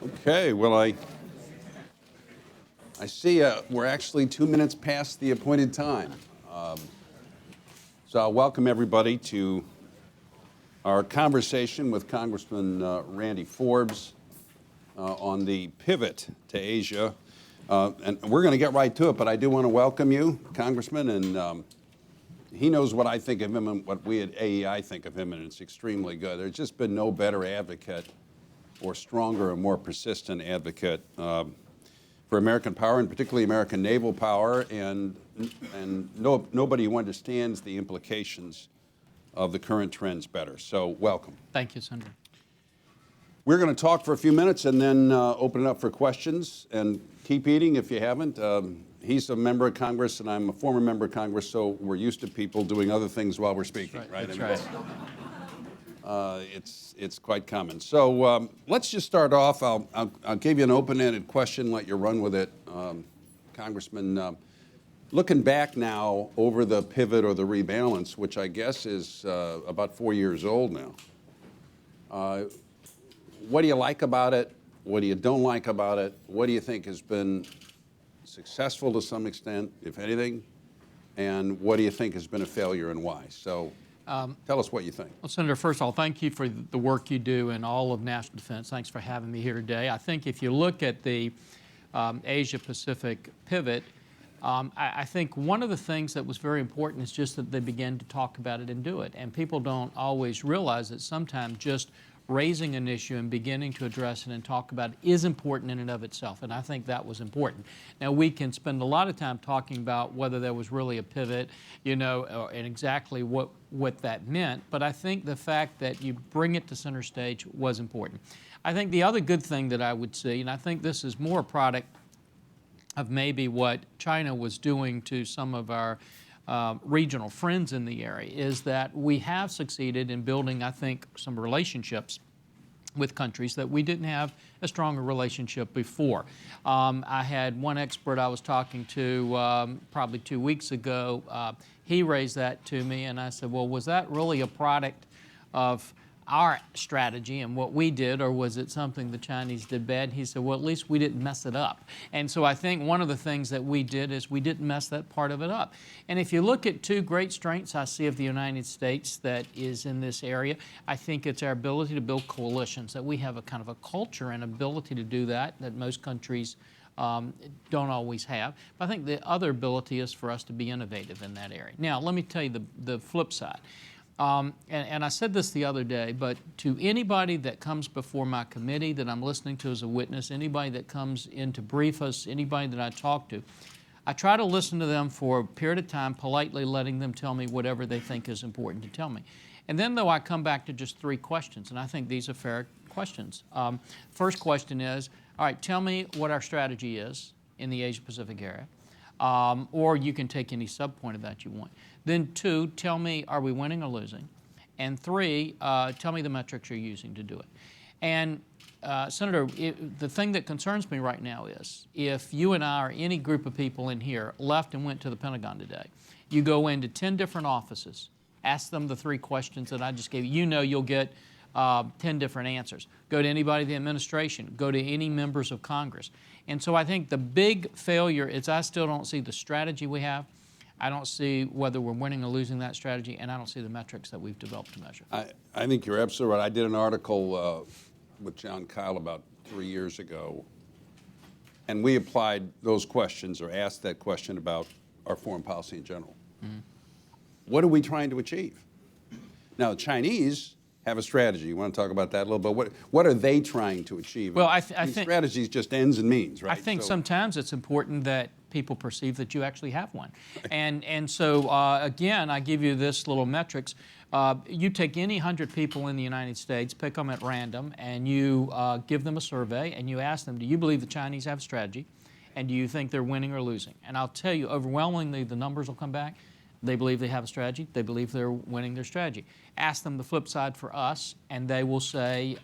Okay, well, I see we're actually 2 minutes past the appointed time. So I'll welcome everybody to our conversation with Congressman Randy Forbes on the pivot to Asia. And we're going to get right to it, but I do want to welcome you, Congressman, and he knows what I think of him and what we at AEI think of him, and it's extremely good. There's just been no better advocate or stronger and more persistent advocate for American power, and particularly American naval power, and nobody who understands the implications of the current trends better. So welcome. Thank you, Senator. We're going to talk for a few minutes and then open it up for questions, and keep eating if you haven't. He's a member of Congress, and I'm a former member of Congress, so we're used to people doing other things while we're speaking, right? That's right. It's quite common. So let's just start off. I'll give you an open-ended question, let you run with it, Congressman. Looking back now over the pivot or the rebalance, which I guess is about 4 years old now, what do you like about it? What do you don't like about it? What do you think has been successful to some extent, if anything? And what do you think has been a failure and why? So tell us what you think. Well, Senator, first of all, thank you for the work you do in all of national defense. Thanks for having me here today. I think if you look at the Asia-Pacific pivot, I think one of the things that was very important is just that they began to talk about it and do it. And people don't always realize that sometimes just raising an issue and beginning to address it and talk about it is important in and of itself, and I think that was important. Now, we can spend a lot of time talking about whether there was really a pivot, and exactly what that meant, but I think the fact that you bring it to center stage was important. I think the other good thing that I would see, and I think this is more a product of maybe what China was doing to some of our regional friends in the area, is that we have succeeded in building, I think, some relationships with countries that we didn't have a stronger relationship before. I had one expert I was talking to probably 2 weeks ago. He raised that to me, and I said, well, was that really a product of our strategy and what we did, or was it something the Chinese did bad? He said, well, at least we didn't mess it up. And so I think one of the things that we did is we didn't mess that part of it up. And if you look at two great strengths I see of the United States that is in this area, I think it's our ability to build coalitions, that we have a kind of a culture and ability to do that most countries don't always have. But I think the other ability is for us to be innovative in that area. Now, let me tell you the flip side. And I said this the other day, but to anybody that comes before my committee that I'm listening to as a witness, anybody that comes in to brief us, anybody that I talk to, I try to listen to them for a period of time, politely letting them tell me whatever they think is important to tell me. And then, though, I come back to just 3 questions, and I think these are fair questions. First question is, all right, tell me what our strategy is in the Asia-Pacific area. Or you can take any sub-point of that you want. Then 2, tell me, are we winning or losing? And 3, tell me the metrics you're using to do it. And Senator, the thing that concerns me right now is if you and I or any group of people in here left and went to the Pentagon today, you go into 10 different offices, ask them the 3 questions that I just gave you, you'll get 10 different answers. Go to anybody in the administration. Go to any members of Congress. And so I think the big failure is I still don't see the strategy we have. I don't see whether we're winning or losing that strategy, and I don't see the metrics that we've developed to measure. I think you're absolutely right. I did an article with John Kyle about 3 years ago, and we applied those questions or asked that question about our foreign policy in general. Mm-hmm. What are we trying to achieve? Now, the Chinese have a strategy. You want to talk about that a little bit? What are they trying to achieve? Well, I think strategy is just ends and means, right? I think sometimes it's important that people perceive that you actually have one. And so, again, I give you this little metrics. You take any 100 people in the United States, pick them at random, and you give them a survey, and you ask them, do you believe the Chinese have a strategy? And do you think they're winning or losing? And I'll tell you, overwhelmingly, the numbers will come back. They believe they have a strategy. They believe they're winning their strategy. Ask them the flip side for us, and they will say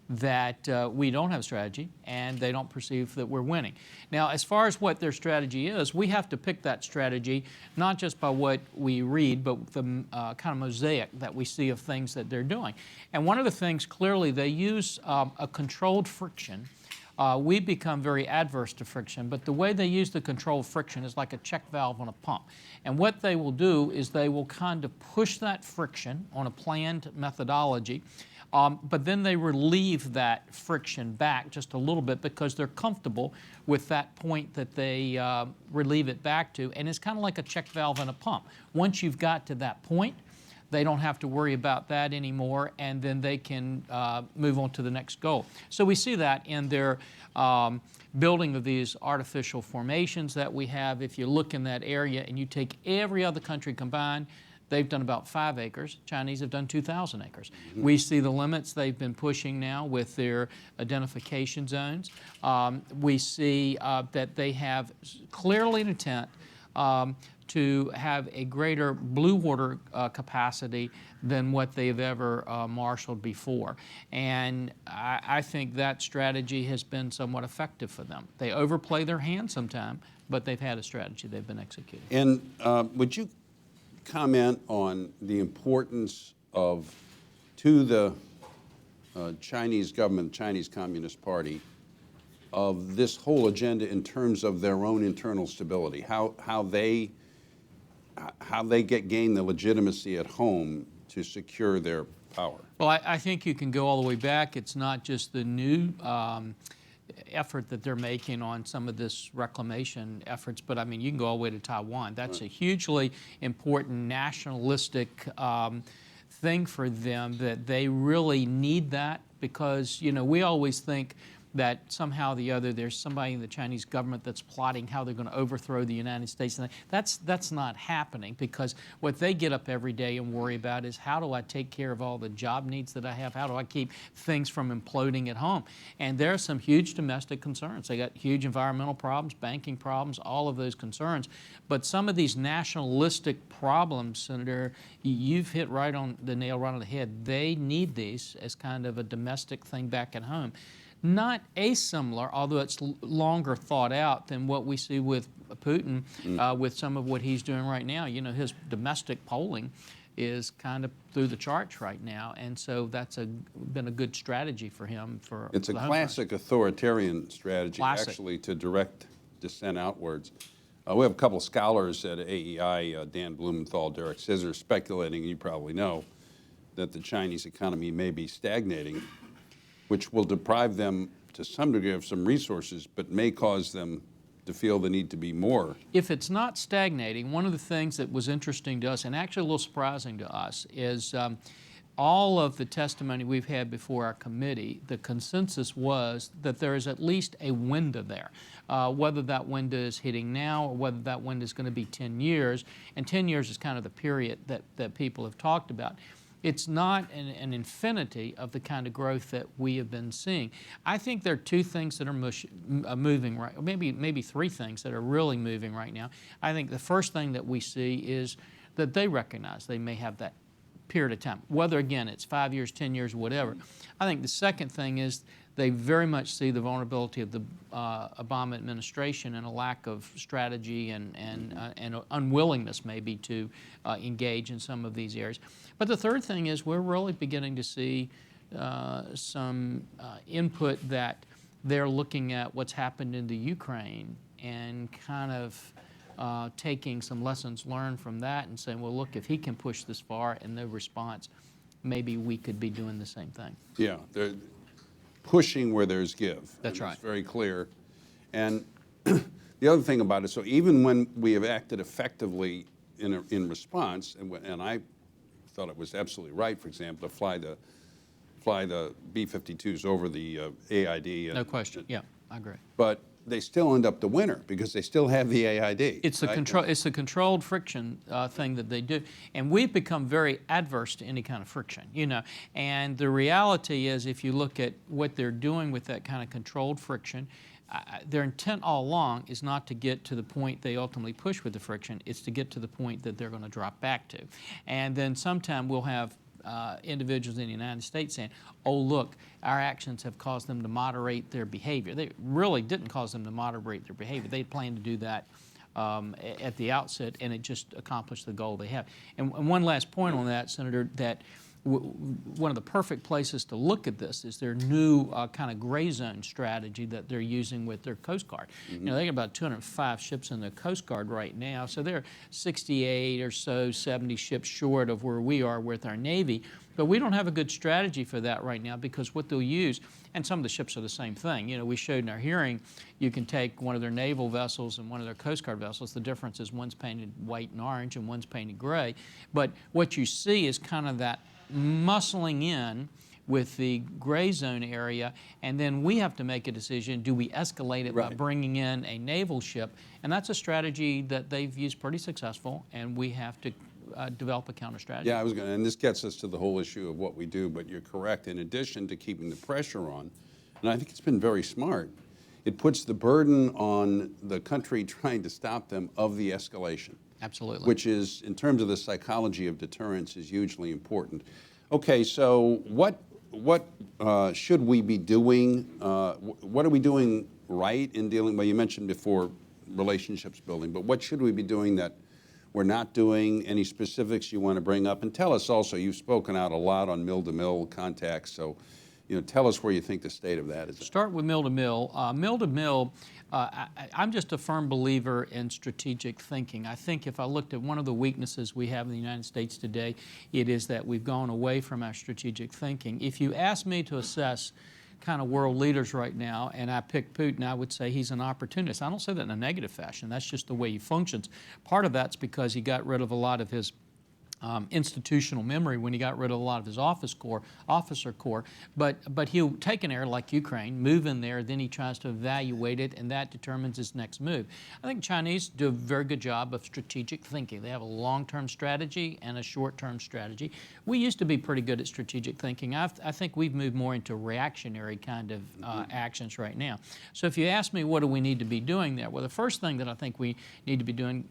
that we don't have a strategy and they don't perceive that we're winning. Now, as far as what their strategy is, we have to pick that strategy not just by what we read, but the kind of mosaic that we see of things that they're doing. And one of the things, clearly, they use a controlled friction. We become very adverse to friction, but the way they use the controlled friction is like a check valve on a pump. And what they will do is they will kind of push that friction on a planned methodology, but then they relieve that friction back just a little bit because they're comfortable with that point that they relieve it back to. And it's kind of like a check valve in a pump. Once you've got to that point, they don't have to worry about that anymore, and then they can move on to the next goal. So we see that in their building of these artificial formations that we have. If you look in that area and you take every other country combined, they've done about 5 acres. Chinese have done 2,000 acres. Mm-hmm. We see the limits they've been pushing now with their identification zones. We see that they have clearly an intent to have a greater blue water capacity than what they've ever marshaled before. And I think that strategy has been somewhat effective for them. They overplay their hand sometime, but they've had a strategy they've been executing. And would you comment on the importance of, to the Chinese government, Chinese Communist Party, of this whole agenda in terms of their own internal stability, how they gain the legitimacy at home to secure their power? Well, I think you can go all the way back. It's not just the new effort that they're making on some of this reclamation efforts, but I mean, you can go all the way to Taiwan. That's right. A hugely important nationalistic thing for them, that they really need that, because, you know, we always think that somehow or the other there's somebody in the Chinese government that's plotting how they're going to overthrow the United States. And that's not happening, because what they get up every day and worry about is, how do I take care of all the job needs that I have? How do I keep things from imploding at home? And there are some huge domestic concerns. They got huge environmental problems, banking problems, all of those concerns. But some of these nationalistic problems, Senator, you've hit right on the nail right on the head. They need these as kind of a domestic thing back at home. Not asimilar, although it's longer thought out than what we see with Putin, with some of what he's doing right now. You know, his domestic polling is kind of through the charts right now, and so that's been a good strategy for him. It's a classic authoritarian strategy, classic. Actually, to direct dissent outwards. We have a couple of scholars at AEI, Dan Blumenthal, Derek Scissors, speculating, and you probably know, that the Chinese economy may be stagnating, which will deprive them to some degree of some resources, but may cause them to feel the need to be more. If it's not stagnating, one of the things that was interesting to us, and actually a little surprising to us, is all of the testimony we've had before our committee, the consensus was that there is at least a window there. Whether that window is hitting now or whether that window is going to be 10 years, and 10 years is kind of the period that people have talked about. It's not an infinity of the kind of growth that we have been seeing. I think there are 2 things that are moving right, or maybe 3 things that are really moving right now. I think the first thing that we see is that they recognize they may have that period of time, whether, again, it's 5 years, 10 years, whatever. I think the second thing is they very much see the vulnerability of the Obama administration and a lack of strategy and unwillingness maybe to engage in some of these areas. But the third thing is we're really beginning to see some input that they're looking at what's happened in the Ukraine and kind of taking some lessons learned from that and saying, well, look, if he can push this far and no response, maybe we could be doing the same thing. Yeah, they're pushing where there's give. That's right. It's very clear. And the other thing about it, so even when we have acted effectively in response, and I thought it was absolutely right, for example, to fly the B-52s over the AID. No question. Yeah, I agree. But they still end up the winner because they still have the AID. It's the controlled friction thing that they do, and we've become very adverse to any kind of friction, you know. And the reality is, if you look at what they're doing with that kind of controlled friction, their intent all along is not to get to the point they ultimately push with the friction. It's to get to the point that they're going to drop back to, and then sometime we'll have individuals in the United States saying, oh, look, our actions have caused them to moderate their behavior. They really didn't cause them to moderate their behavior. They planned to do that at the outset, and it just accomplished the goal they have. And one last point on that, Senator, that one of the perfect places to look at this is their new kind of gray zone strategy that they're using with their Coast Guard. You know, they got about 205 ships in the Coast Guard right now, so they're 68 or so, 70 ships short of where we are with our Navy. But we don't have a good strategy for that right now, because what they'll use, and some of the ships are the same thing. You know, we showed in our hearing, you can take one of their naval vessels and one of their Coast Guard vessels. The difference is one's painted white and orange and one's painted gray. But what you see is kind of that muscling in with the gray zone area, and then we have to make a decision. Do we escalate it by bringing in a naval ship? And that's a strategy that they've used pretty successful, and we have to develop a counter strategy. Yeah, I was going to, and this gets us to the whole issue of what we do, but you're correct. In addition to keeping the pressure on, and I think it's been very smart, it puts the burden on the country trying to stop them of the escalation. Absolutely. Which is, in terms of the psychology of deterrence, is hugely important. Okay, so what should we be doing? What are we doing right in dealing, well, you mentioned before relationships building, but what should we be doing that we're not doing? Any specifics you want to bring up? And tell us also, you've spoken out a lot on mill-to-mill contacts, so tell us where you think the state of that is. Start with mill-to-mill. Mill-to-mill, I'm just a firm believer in strategic thinking. I think if I looked at one of the weaknesses we have in the United States today, it is that we've gone away from our strategic thinking. If you ask me to assess kind of world leaders right now, and I pick Putin, I would say he's an opportunist. I don't say that in a negative fashion. That's just the way he functions. Part of that's because he got rid of a lot of his institutional memory when he got rid of a lot of his officer corps, but he'll take an area like Ukraine, move in there, then he tries to evaluate it, and that determines his next move. I think Chinese do a very good job of strategic thinking. They have a long-term strategy and a short-term strategy. We used to be pretty good at strategic thinking. I think we've moved more into reactionary kind of actions right now. So if you ask me what do we need to be doing there, well, the first thing that I think we need to be doing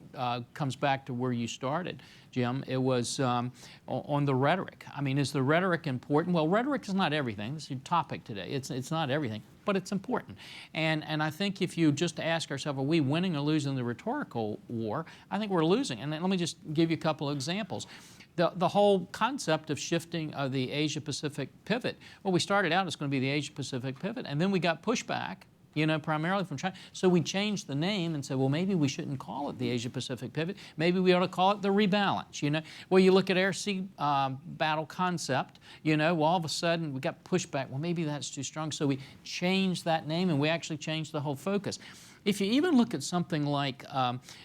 comes back to where you started, Jim. It was on the rhetoric. I mean, is the rhetoric important? Well, rhetoric is not everything. This is your topic today. It's not everything, but it's important. And I think if you just ask ourselves, are we winning or losing the rhetorical war? I think we're losing. And let me just give you a couple of examples. The whole concept of shifting the Asia-Pacific pivot. Well, we started out, it's going to be the Asia-Pacific pivot, and then we got pushback, primarily from China. So we changed the name and said, well, maybe we shouldn't call it the Asia-Pacific pivot. Maybe we ought to call it the rebalance, Well, you look at air-sea battle concept, well, all of a sudden we got pushback. Well, maybe that's too strong. So we changed that name, and we actually changed the whole focus. If you even look at something like,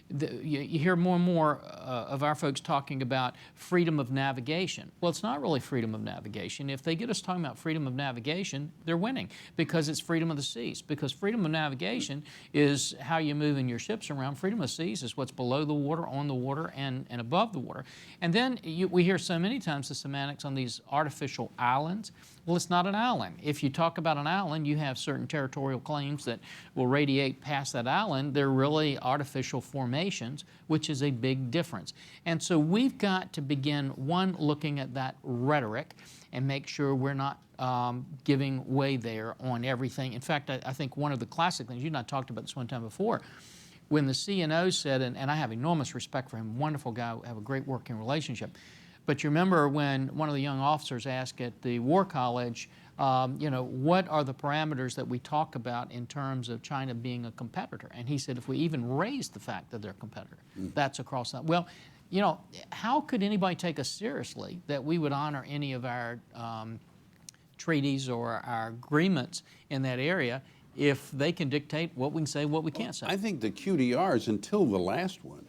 you hear more and more of our folks talking about freedom of navigation. Well, it's not really freedom of navigation. If they get us talking about freedom of navigation, they're winning, because it's freedom of the seas. Because freedom of navigation is how you move in your ships around. Freedom of the seas is what's below the water, on the water, and above the water. And then we hear so many times the semantics on these artificial islands. Well, it's not an island. If you talk about an island, you have certain territorial claims that will radiate past that island. They're really artificial formations, which is a big difference. And so we've got to begin, one, looking at that rhetoric and make sure we're not giving way there on everything. In fact, I think one of the classic things, you and I talked about this one time before, when the CNO said, and I have enormous respect for him, wonderful guy, have a great working relationship, but you remember when one of the young officers asked at the War College, what are the parameters that we talk about in terms of China being a competitor? And he said, if we even raise the fact that they're a competitor, that's across that. Well, how could anybody take us seriously that we would honor any of our treaties or our agreements in that area if they can dictate what we can say, what we can't say? I think the QDRs, until the last one,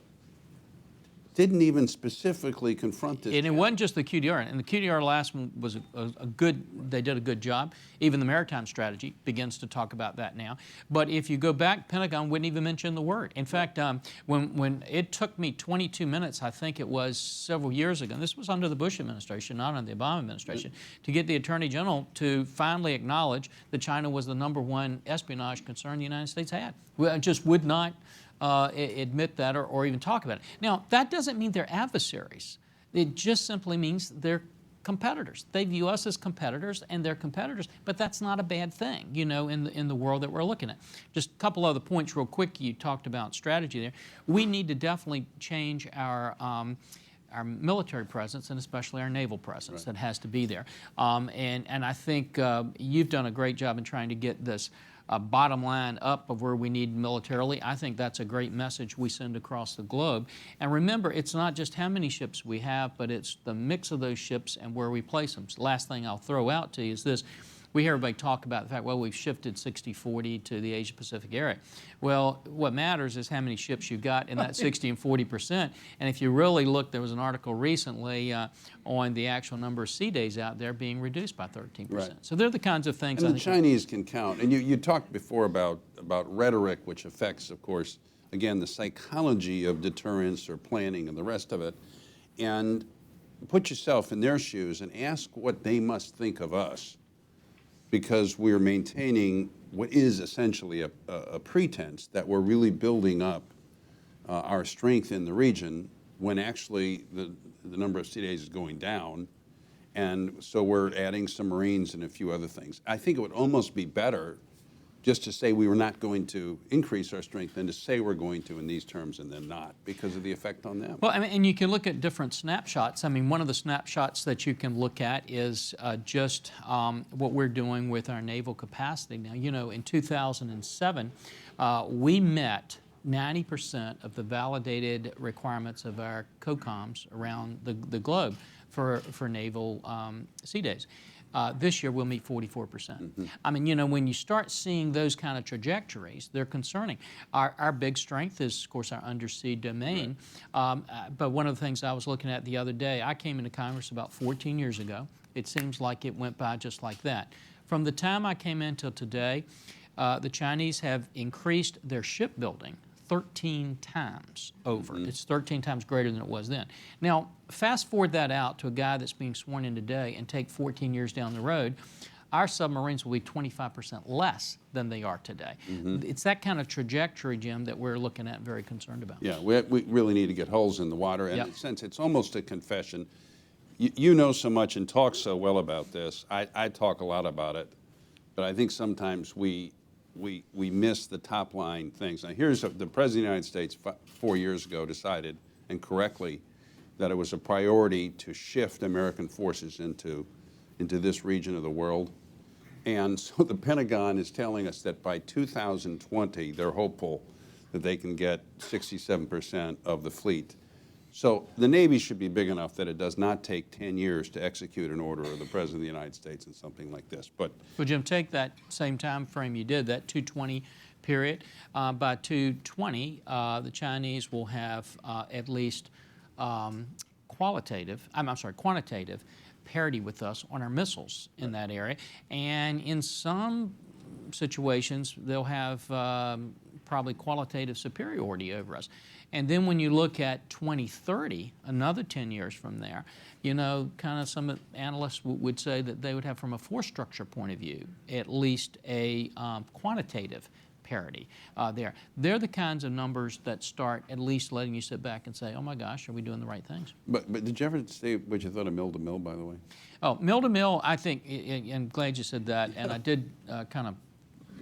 didn't even specifically confront this. And it wasn't just the QDR. And the QDR last one was a good, they did a good job. Even the maritime strategy begins to talk about that now. But if you go back, Pentagon wouldn't even mention the word. In fact, when it took me 22 minutes, I think it was several years ago, and this was under the Bush administration, not under the Obama administration, to get the Attorney General to finally acknowledge that China was the #1 espionage concern the United States had. We just would not admit that or even talk about it. Now, that doesn't mean they're adversaries. It just simply means they're competitors. They view us as competitors, and they're competitors, but that's not a bad thing, you know, in the world that we're looking at. Just a couple other points real quick. You talked about strategy there. We need to definitely change our military presence, and especially our naval presence. Right. That has to be there. And I think you've done a great job in trying to get this bottom line up of where we need militarily. I think that's a great message we send across the globe. And remember, it's not just how many ships we have, but it's the mix of those ships and where we place them. So the last thing I'll throw out to you is this. We hear everybody talk about the fact, well, we've shifted 60-40 to the Asia-Pacific area. Well, what matters is how many ships you've got in that 60 and 40%. And if you really look, there was an article recently on the actual number of sea days out there being reduced by 13%. Right. So they're the kinds of things. And the Chinese can count. And you talked before about rhetoric, which affects, of course, again, the psychology of deterrence or planning and the rest of it. And put yourself in their shoes and ask what they must think of us, because we're maintaining what is essentially a pretense that we're really building up our strength in the region when actually the number of sea days is going down. And so we're adding some Marines and a few other things. I think it would almost be better just to say we were not going to increase our strength than to say we're going to in these terms and then not, because of the effect on them. Well, I mean, and you can look at different snapshots. I mean, one of the snapshots that you can look at is just what we're doing with our naval capacity. Now, you know, in 2007, we met 90% of the validated requirements of our COCOMs around the globe for naval sea days. This year, we'll meet 44%. Mm-hmm. I mean, you know, when you start seeing those kind of trajectories, they're concerning. Our big strength is, of course, our undersea domain. Right. But one of the things I was looking at the other day, I came into Congress about 14 years ago. It seems like it went by just like that. From the time I came in till today, the Chinese have increased their shipbuilding 13 times over. Mm-hmm. It's 13 times greater than it was then. Now, fast forward that out to a guy that's being sworn in today and take 14 years down the road, our submarines will be 25% less than they are today. Mm-hmm. It's that kind of trajectory, Jim, that we're looking at and very concerned about. Yeah, we really need to get holes in the water. And in a sense, it's almost a confession. You know so much and talk so well about this. I talk a lot about it, but I think sometimes we miss the top line things. Now, here's the President of the United States 4 years ago decided, and correctly, that it was a priority to shift American forces into this region of the world. And so the Pentagon is telling us that by 2020, they're hopeful that they can get 67% of the fleet. So the Navy should be big enough that it does not take 10 years to execute an order of the President of the United States in something like this. But well, Jim, take that same time frame you did, that 220 period. By 220, the Chinese will have at least quantitative parity with us on our missiles in that area. And in some situations, they'll have probably qualitative superiority over us. And then when you look at 2030, another 10 years from there, you know, kind of some analysts would say that they would have, from a force structure point of view, at least a quantitative parity there. They're the kinds of numbers that start at least letting you sit back and say, oh my gosh, are we doing the right things? But did you ever say what you thought of mill-to-mill, by the way? Oh, mill-to-mill, I think, and glad you said that, and I did kind of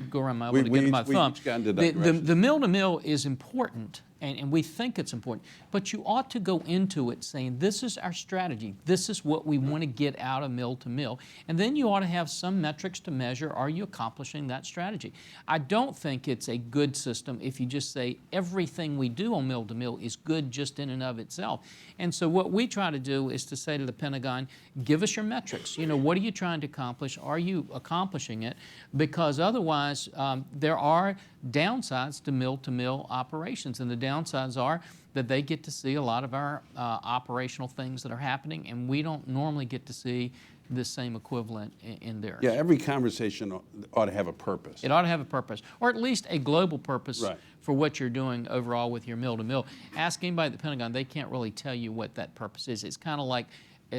go around my elbow to get my thumb. The mill-to-mill is important, and we think it's important, but you ought to go into it saying, this is our strategy, this is what we want to get out of mill-to-mill, and then you ought to have some metrics to measure, are you accomplishing that strategy? I don't think it's a good system if you just say everything we do on mill-to-mill is good just in and of itself. And so what we try to do is to say to the Pentagon, give us your metrics. You know, what are you trying to accomplish? Are you accomplishing it? Because otherwise, there are downsides to mill-to-mill operations, and the downsides are that they get to see a lot of our operational things that are happening, and we don't normally get to see the same equivalent in theirs. Yeah, every conversation ought to have a purpose. It ought to have a purpose, or at least a global purpose for what you're doing overall with your mill-to-mill. Ask anybody at the Pentagon, they can't really tell you what that purpose is. It's kind of like,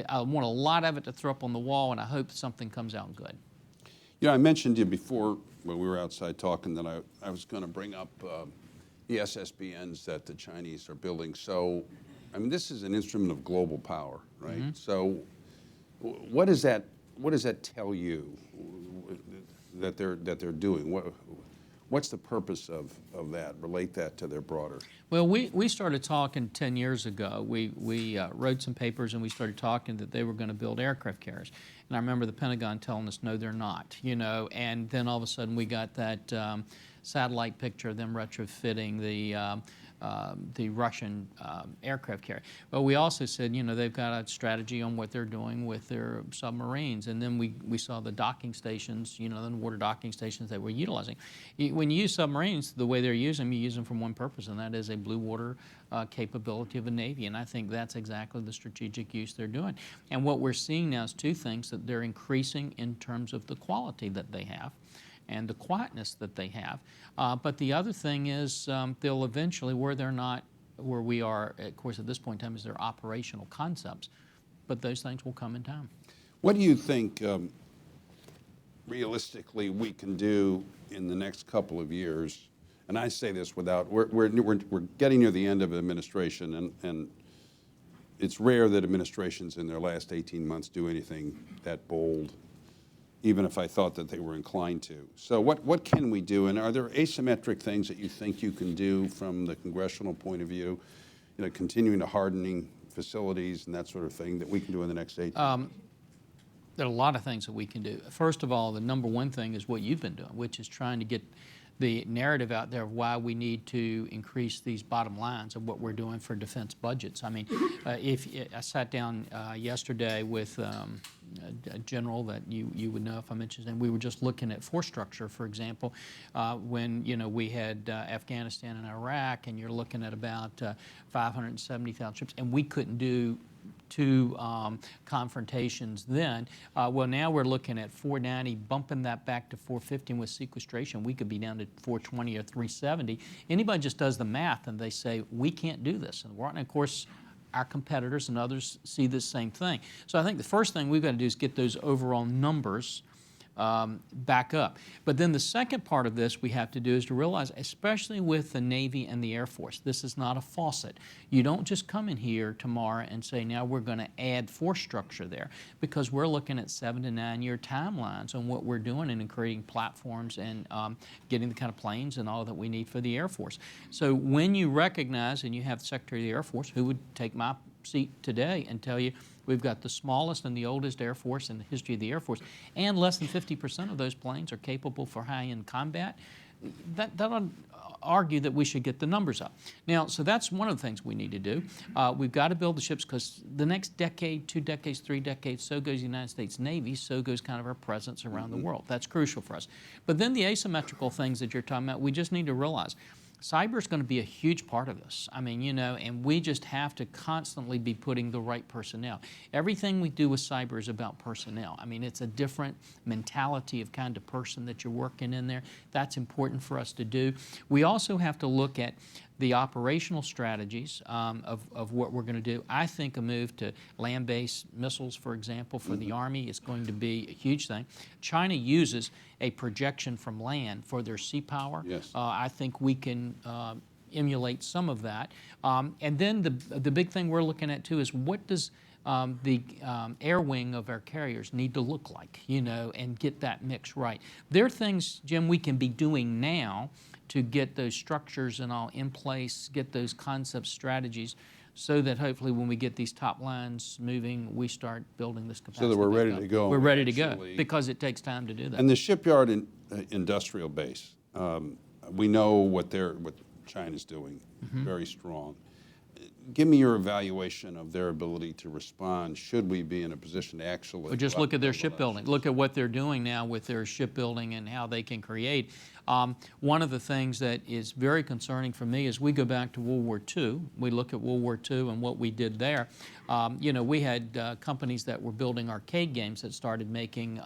I want a lot of it to throw up on the wall, and I hope something comes out good. You know, I mentioned to you before when we were outside talking that I was going to bring up the SSBNs that the Chinese are building. So, I mean, this is an instrument of global power, right? Mm-hmm. So What does that tell you that they're doing? What's the purpose of that? Relate that to their broader. Well, we started talking 10 years ago. We wrote some papers and we started talking that they were going to build aircraft carriers. And I remember the Pentagon telling us, no, they're not, you know. And then all of a sudden we got that satellite picture of them retrofitting the Russian aircraft carrier. But we also said, you know, they've got a strategy on what they're doing with their submarines. And then we saw the docking stations, you know, the water docking stations that we're utilizing. When you use submarines, the way they're using them, you use them for one purpose, and that is a blue water capability of a Navy. And I think that's exactly the strategic use they're doing. And what we're seeing now is two things, that they're increasing in terms of the quality that they have and the quietness that they have. But the other thing is they'll eventually, where we are, of course, at this point in time, is their operational concepts. But those things will come in time. What do you think realistically we can do in the next couple of years? And I say this without, we're getting near the end of administration, and it's rare that administrations in their last 18 months do anything that bold, even if I thought that they were inclined to. So what can we do? And are there asymmetric things that you think you can do from the congressional point of view, you know, continuing to hardening facilities and that sort of thing that we can do in the next 18 months? There are a lot of things that we can do. First of all, the number one thing is what you've been doing, which is trying to get the narrative out there of why we need to increase these bottom lines of what we're doing for defense budgets. I mean, I sat down yesterday with a general that you would know if I mentioned his name. We were just looking at force structure, for example, when, you know, we had Afghanistan and Iraq, and you're looking at about 570,000 troops, and we couldn't do two confrontations then. Well, now we're looking at 490, bumping that back to 450, and with sequestration, we could be down to 420 or 370. Anybody just does the math, and they say, we can't do this. And of course, our competitors and others see the same thing. So I think the first thing we've got to do is get those overall numbers back up. But then the second part of this we have to do is to realize, especially with the Navy and the Air Force, this is not a faucet. You don't just come in here tomorrow and say, now we're going to add force structure there, because we're looking at 7 to 9 year timelines on what we're doing and in creating platforms and getting the kind of planes and all that we need for the Air Force. So when you recognize, and you have the Secretary of the Air Force, who would take my seat today and tell you, we've got the smallest and the oldest Air Force in the history of the Air Force, and less than 50% of those planes are capable for high-end combat. That would argue that we should get the numbers up. Now, so that's one of the things we need to do. We've got to build the ships, because the next decade, 2 decades, 3 decades, so goes the United States Navy, so goes kind of our presence around the world. That's crucial for us. But then the asymmetrical things that you're talking about, we just need to realize cyber is going to be a huge part of this. I mean, you know, and we just have to constantly be putting the right personnel. Everything we do with cyber is about personnel. I mean, it's a different mentality of kind of person that you're working in there. That's important for us to do. We also have to look at the operational strategies of what we're going to do. I think a move to land-based missiles, for example, for the Army is going to be a huge thing. China uses a projection from land for their sea power. Yes. I think we can emulate some of that. And then the big thing we're looking at too is, what does the air wing of our carriers need to look like, you know, and get that mix right. There are things, Jim, we can be doing now to get those structures and all in place, get those concept strategies, so that hopefully when we get these top lines moving, we start building this capacity. So that we're ready to go. We're ready to go, because it takes time to do that. And the shipyard industrial base, we know what China's doing, very strong. Give me your evaluation of their ability to respond, should we be in a position to actually... But just look at their shipbuilding. Look at what they're doing now with their shipbuilding and how they can create. One of the things that is very concerning for me is, we go back to World War II. We look at World War II and what we did there. You know, we had companies that were building arcade games that started making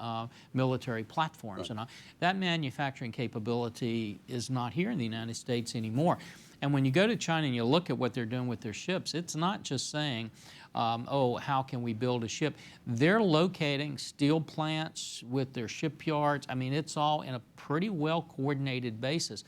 military platforms. Right. And that manufacturing capability is not here in the United States anymore. And when you go to China and you look at what they're doing with their ships, it's not just saying, oh, how can we build a ship? They're locating steel plants with their shipyards. I mean, it's all in a pretty well-coordinated basis.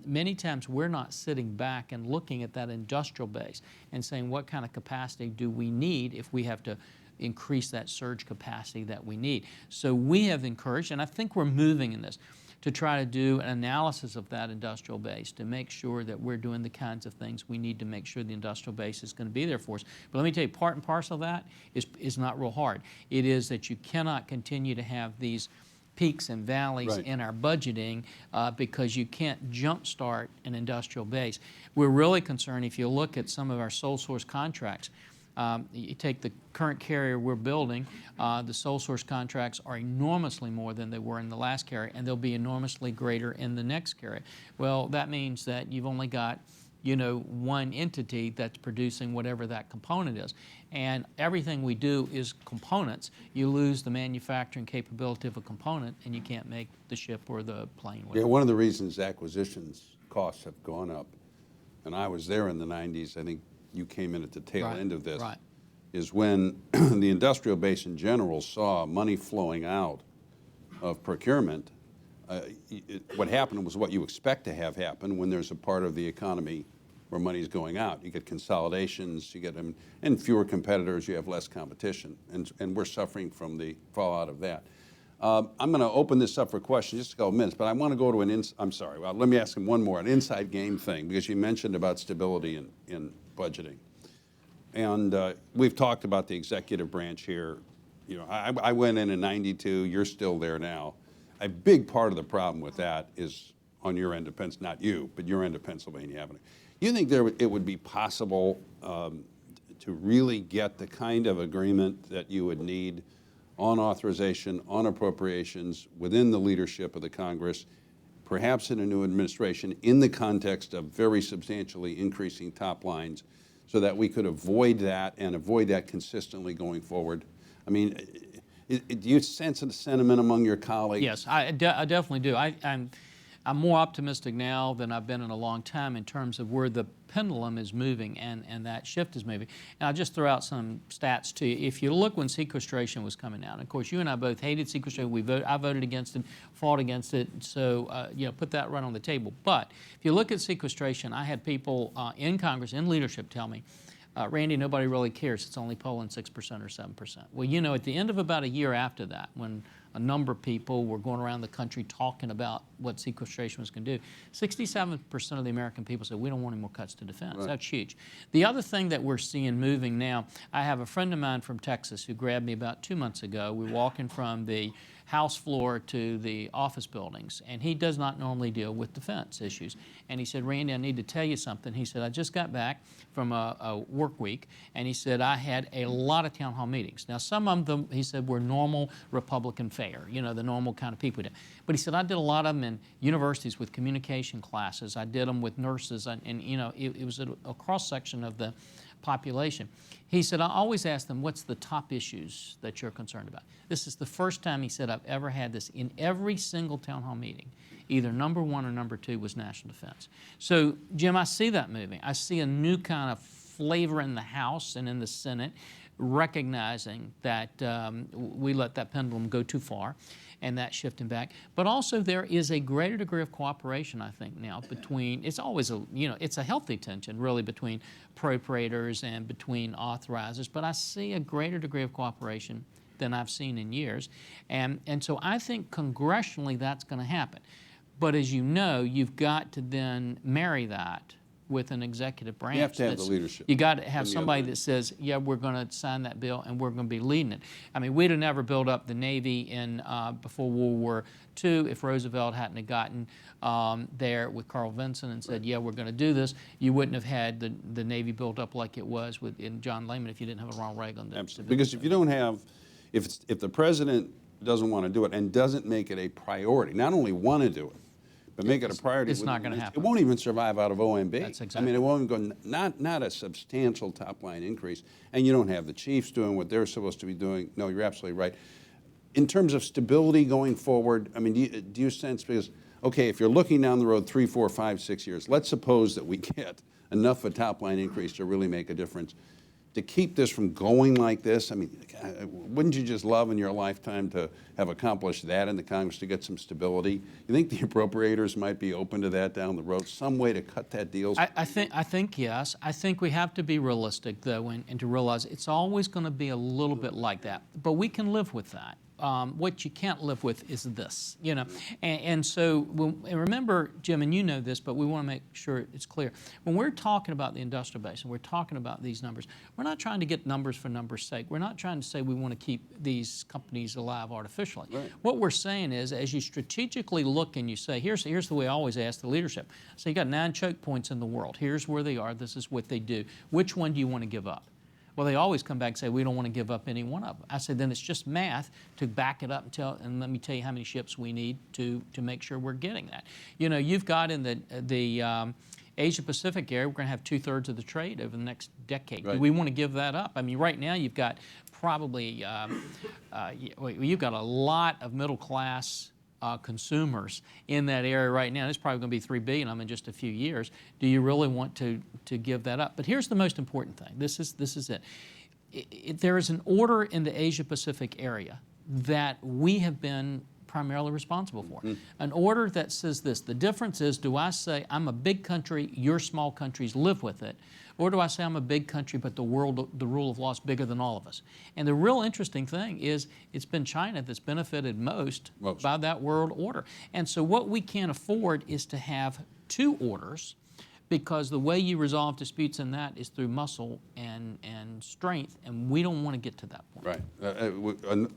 Many times we're not sitting back and looking at that industrial base and saying, what kind of capacity do we need if we have to increase that surge capacity that we need. So we have encouraged, and I think we're moving in this, to try to do an analysis of that industrial base to make sure that we're doing the kinds of things we need to make sure the industrial base is going to be there for us. But let me tell you, part and parcel of that is not real hard. It is that you cannot continue to have these peaks and valleys Right. in our budgeting because you can't jumpstart an industrial base. We're really concerned if you look at some of our sole source contracts. You take the current carrier we're building, the sole source contracts are enormously more than they were in the last carrier, and they'll be enormously greater in the next carrier. Well, that means that you've only got, one entity that's producing whatever that component is. And everything we do is components. You lose the manufacturing capability of a component, and you can't make the ship or the plane with Yeah, it. one of the reasons acquisitions costs have gone up, and I was there in the 90s, I think you came in at the tail Right, end of this, right. is when the industrial base in general saw money flowing out of procurement. What happened was what you expect to have happen when there's a part of the economy where money's going out. You get consolidations, you get them, and fewer competitors, you have less competition, and we're suffering from the fallout of that. I'm going to open this up for questions just a couple minutes, but I want to go to let me ask him one more, an inside game thing, because you mentioned about stability in budgeting. And we've talked about the executive branch here. I went in 92, you're still there now. A big part of the problem with that is on your end of Pennsylvania, not you, but your end of Pennsylvania Avenue. You think it would be possible to really get the kind of agreement that you would need on authorization, on appropriations, within the leadership of the Congress, perhaps in a new administration, in the context of very substantially increasing top lines, so that we could avoid that and avoid that consistently going forward? I mean, do you sense a sentiment among your colleagues? Yes, I definitely do. I'm more optimistic now than I've been in a long time in terms of where the pendulum is moving and that shift is moving. And I'll just throw out some stats to you. If you look when sequestration was coming out, and of course you and I both hated sequestration. I voted against it, fought against it, so put that right on the table. But if you look at sequestration, I had people in Congress, in leadership, tell me, Randy, nobody really cares. It's only polling 6% or 7%. Well, at the end of about a year after that, when a number of people were going around the country talking about what sequestration was going to do, 67% of the American people said, we don't want any more cuts to defense. Right. That's huge. The other thing that we're seeing moving now, I have a friend of mine from Texas who grabbed me about 2 months ago. We were walking from the House floor to the office buildings, and he does not normally deal with defense issues. And he said, Randy, I need to tell you something. He said, I just got back from a work week, and he said, I had a lot of town hall meetings. Now, some of them, he said, were normal Republican fare, the normal kind of people did. But he said, I did a lot of them in universities with communication classes. I did them with nurses, and it was a cross-section of the population. He said, I always ask them, what's the top issues that you're concerned about? This is the first time, he said, I've ever had this in every single town hall meeting. Either number one or number two was national defense. So, Jim, I see that moving. I see a new kind of flavor in the House and in the Senate, recognizing that we let that pendulum go too far and that shifting back. But also there is a greater degree of cooperation, I think, now between, it's always it's a healthy tension really between appropriators and between authorizers, but I see a greater degree of cooperation than I've seen in years. And so I think congressionally that's going to happen. But as you know, you've got to then marry that with an executive branch. You have to have the leadership. You got to have somebody that says, yeah, we're going to sign that bill and we're going to be leading it. I mean, we'd have never built up the Navy before World War II if Roosevelt hadn't have gotten there with Carl Vinson and said, yeah, we're going to do this. You wouldn't have had the Navy built up like it was in John Lehman if you didn't have a Ronald Reagan. Absolutely. Because if you don't have, if the president doesn't want to do it and doesn't make it a priority, not only want to do it, but make it a priority. It's not going to happen. It won't even survive out of OMB. That's exactly. I mean, it won't go, not a substantial top line increase. And you don't have the chiefs doing what they're supposed to be doing. No, you're absolutely right. In terms of stability going forward, I mean, do you sense, because, okay, if you're looking down the road 3, 4, 5, 6 years, let's suppose that we get enough of a top line increase to really make a difference. to keep this from going like this? I mean, wouldn't you just love in your lifetime to have accomplished that in the Congress to get some stability? You think the appropriators might be open to that down the road, some way to cut that deal? I think yes. I think we have to be realistic, though, and to realize it's always going to be a little bit like that. But we can live with that. What you can't live with is this, you know. And so, and remember, Jim, and you know this, but we want to make sure it's clear. When we're talking about the industrial base and we're talking about these numbers, we're not trying to get numbers for numbers' sake. We're not trying to say we want to keep these companies alive artificially. Right. What we're saying is, as you strategically look and you say, here's the way I always ask the leadership. So you got 9 choke points in the world. Here's where they are. This is what they do. Which one do you want to give up? Well, they always come back and say, we don't want to give up any one of them. I said, then it's just math to back it up and let me tell you how many ships we need to make sure we're getting that. You know, you've got in the Asia-Pacific area, we're going to have 2/3 of the trade over the next decade. Right. Do we want to give that up? I mean, right now you've got probably, you've got a lot of middle-class consumers in that area right now. It's probably going to be 3 billion of them in just a few years. Do you really want to give that up? But here's the most important thing. This is it. There is an order in the Asia-Pacific area that we have been primarily responsible for. An order that says this. The difference is, do I say, I'm a big country, you're small countries, live with it? Or do I say I'm a big country, but the rule of law is bigger than all of us? And the real interesting thing is it's been China that's benefited most by that world order. And so what we can't afford is to have 2 orders, because the way you resolve disputes in that is through muscle and strength, and we don't want to get to that point. Right.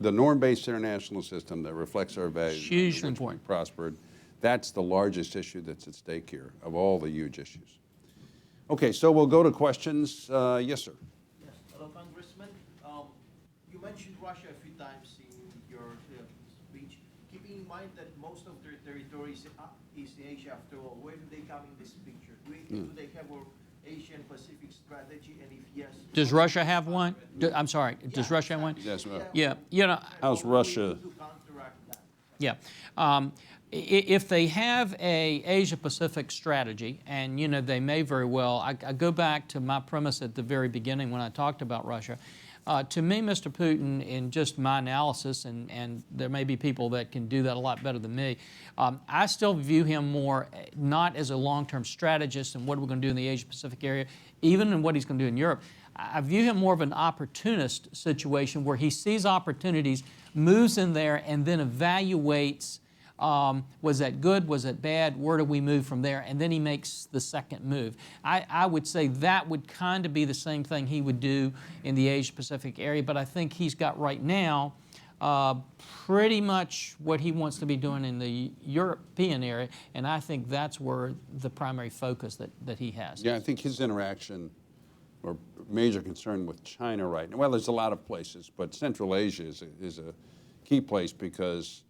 The norm-based international system that reflects our values, Hugely important. Prospered, that's the largest issue that's at stake here of all the huge issues. Okay, so we'll go to questions. Yes, sir. Yes. Hello, Congressman. You mentioned Russia a few times in your speech. Keeping in mind that most of their territory is East Asia after all, where do they come in this picture? Do they have an Asian Pacific strategy? And if yes, Does Russia have one? I'm sorry. Does Russia have one? Yes, ma'am. Yeah. You know. How's Russia? to counteract that? Yeah. If they have a Asia-Pacific strategy, and you know they may very well, I go back to my premise at the very beginning when I talked about Russia. To me, Mr. Putin, in just my analysis, and there may be people that can do that a lot better than me, I still view him more not as a long-term strategist and what we're going to do in the Asia-Pacific area, even in what he's going to do in Europe. I view him more of an opportunist situation where he sees opportunities, moves in there, and then evaluates, was that good, was it bad, where do we move from there, and then he makes the second move. I would say that would kind of be the same thing he would do in the Asia-Pacific area, but I think he's got right now pretty much what he wants to be doing in the European area, and I think that's where the primary focus that he has. Yeah, I think his interaction or major concern with China right now, well, there's a lot of places, but Central Asia is a key place because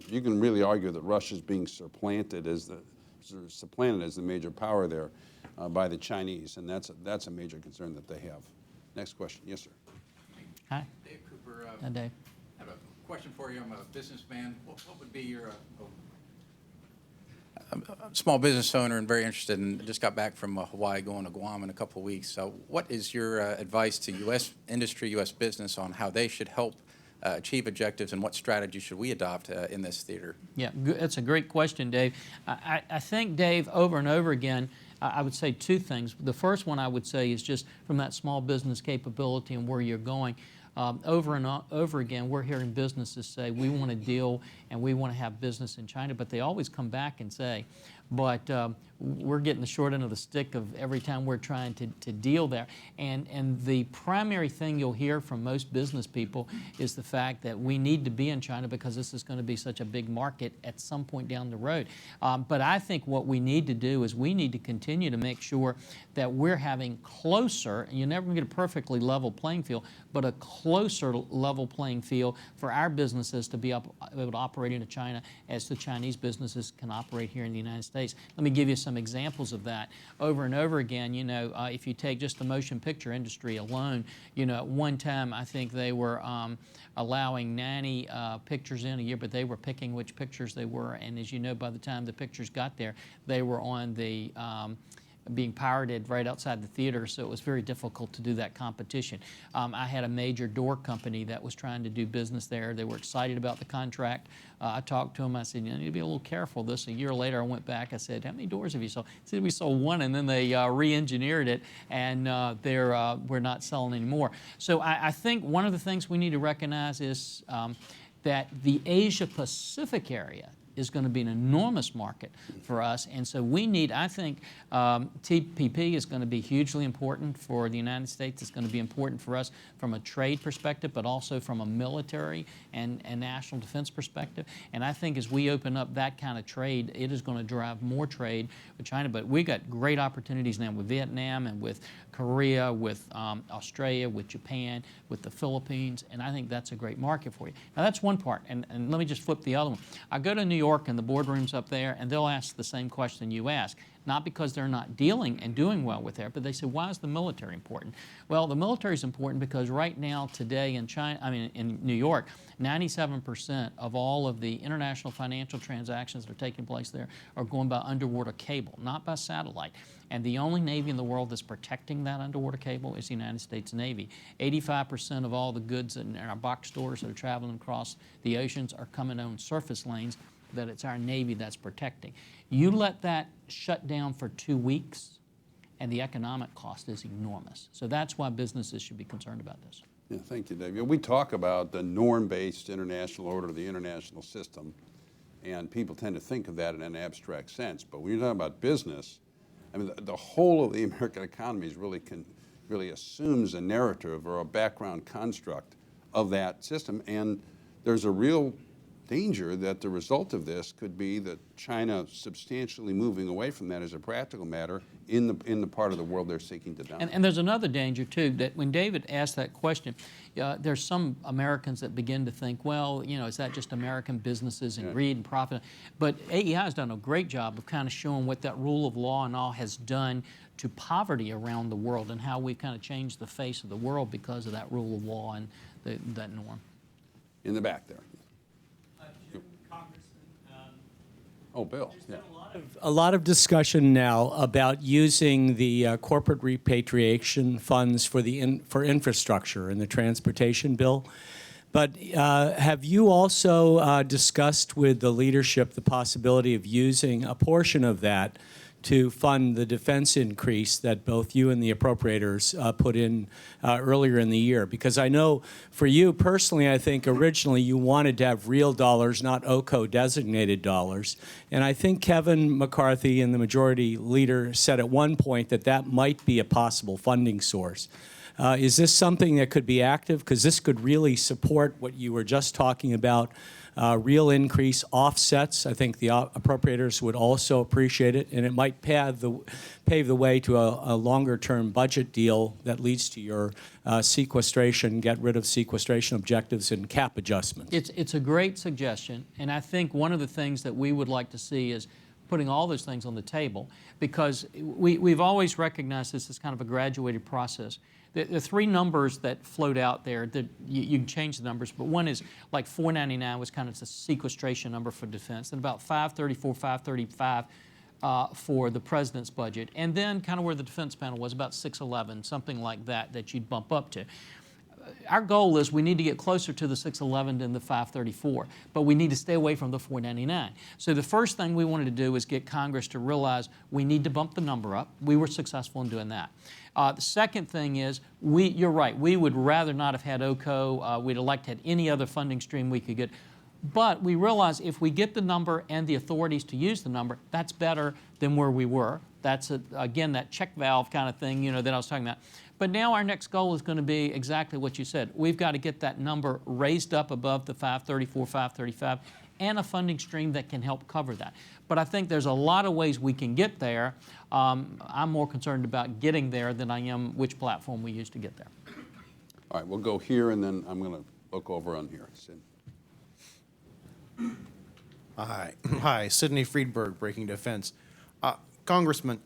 you can really argue that Russia's being supplanted as the major power there by the Chinese, and that's a major concern that they have. Next question. Yes, sir. Hi. Dave Cooper. Hi, Dave. I have a question for you. I'm a businessman. What would be your small business owner and very interested and just got back from Hawaii, going to Guam in a couple of weeks. So what is your advice to U.S. industry, U.S. business on how they should help achieve objectives, and what strategy should we adopt in this theater? Yeah, that's a great question, Dave. I think, Dave, over and over again, I would say 2 things. The first one I would say is just from that small business capability and where you're going. Over and over again, we're hearing businesses say, we want to deal and we want to have business in China, but they always come back and say, but we're getting the short end of the stick of every time we're trying to deal there. And the primary thing you'll hear from most business people is the fact that we need to be in China because this is going to be such a big market at some point down the road. But I think what we need to do is we need to continue to make sure that we're having closer, and you're never going to get a perfectly level playing field, but a closer level playing field for our businesses to be able to operate into China as the Chinese businesses can operate here in the United States. Let me give you some examples of that. Over and over again, you know, if you take just the motion picture industry alone, you know, at one time I think they were allowing 90 pictures in a year, but they were picking which pictures they were, and as you know, by the time the pictures got there, they were on the being pirated right outside the theater, so it was very difficult to do that competition. I had a major door company that was trying to do business there. They were excited about the contract. I talked to them. I said, you need to be a little careful of this. A year later, I went back. I said, how many doors have you sold? He said, we sold one, and then they re-engineered it, and we're not selling anymore. So I think one of the things we need to recognize is that the Asia-Pacific area is going to be an enormous market for us. And so we need, I think, TPP is going to be hugely important for the United States. It's going to be important for us from a trade perspective, but also from a military and national defense perspective. And I think as we open up that kind of trade, it is going to drive more trade with China. But we've got great opportunities now with Vietnam and with Korea, with Australia, with Japan, with the Philippines, and I think that's a great market for you. Now that's one part, and let me just flip the other one. I go to New York and the boardrooms up there, and they'll ask the same question you ask. Not because they're not dealing and doing well with there, but they say, why is the military important? Well, the military is important because right now, today in in New York, 97% of all of the international financial transactions that are taking place there are going by underwater cable, not by satellite. And the only Navy in the world that's protecting that underwater cable is the United States Navy. 85% of all the goods in our box stores that are traveling across the oceans are coming on surface lanes that it's our Navy that's protecting. You let that shut down for 2 weeks, and the economic cost is enormous. So that's why businesses should be concerned about this. Yeah, thank you, Dave. We talk about the norm-based international order, the international system, and people tend to think of that in an abstract sense. But when you're talking about business, I mean, the whole of the American economy is really assumes a narrative or a background construct of that system, and there's a real danger that the result of this could be that China substantially moving away from that as a practical matter in the part of the world they're seeking to dominate. And there's another danger, too, that when David asked that question, there's some Americans that begin to think, well, is that just American businesses and greed and profit? But AEI has done a great job of kind of showing what that rule of law and all has done to poverty around the world and how we've kind of changed the face of the world because of that rule of law and that norm. In the back there. Oh, Bill. Yeah. A lot of discussion now about using the corporate repatriation funds for infrastructure in the transportation bill. But have you also discussed with the leadership the possibility of using a portion of that to fund the defense increase that both you and the appropriators put in earlier in the year? Because I know for you personally, I think originally you wanted to have real dollars, not OCO designated dollars. And I think Kevin McCarthy and the majority leader said at one point that that might be a possible funding source. Is this something that could be active? Because this could really support what you were just talking about, real increase offsets. I think the appropriators would also appreciate it, and it might pave the way to a longer-term budget deal that leads to your sequestration, get rid of sequestration objectives and cap adjustments. It's a great suggestion, and I think one of the things that we would like to see is putting all those things on the table, because we've always recognized this as kind of a graduated process. The three numbers that float out there, that you can change the numbers, but one is like 499 was kind of the sequestration number for defense, and about 534, 535 for the president's budget, and then kind of where the defense panel was, about 611, something like that you'd bump up to. Our goal is we need to get closer to the 611 than the 534, but we need to stay away from the 499. So the first thing we wanted to do is get Congress to realize we need to bump the number up. We were successful in doing that. The second thing is, you're right, we would rather not have had OCO. We'd have liked to have any other funding stream we could get. But we realize if we get the number and the authorities to use the number, that's better than where we were. That's, again, that check valve kind of thing, that I was talking about. But now our next goal is going to be exactly what you said. We've got to get that number raised up above the 534, 535, and a funding stream that can help cover that. But I think there's a lot of ways we can get there. I'm more concerned about getting there than I am which platform we use to get there. All right, we'll go here, and then I'm going to look over on here. Sid. Hi, Sidney Friedberg, Breaking Defense. Congressman,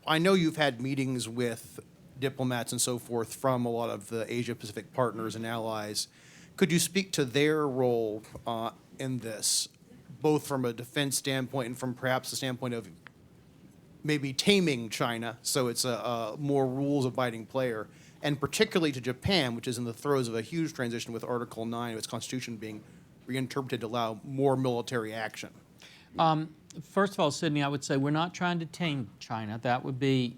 I know you've had meetings with diplomats and so forth from a lot of the Asia-Pacific partners and allies. Could you speak to their role in this, both from a defense standpoint and from perhaps the standpoint of maybe taming China so it's a more rules-abiding player, and particularly to Japan, which is in the throes of a huge transition with Article 9 of its constitution being reinterpreted to allow more military action? First of all, Sydney, I would say we're not trying to tame China. That would be,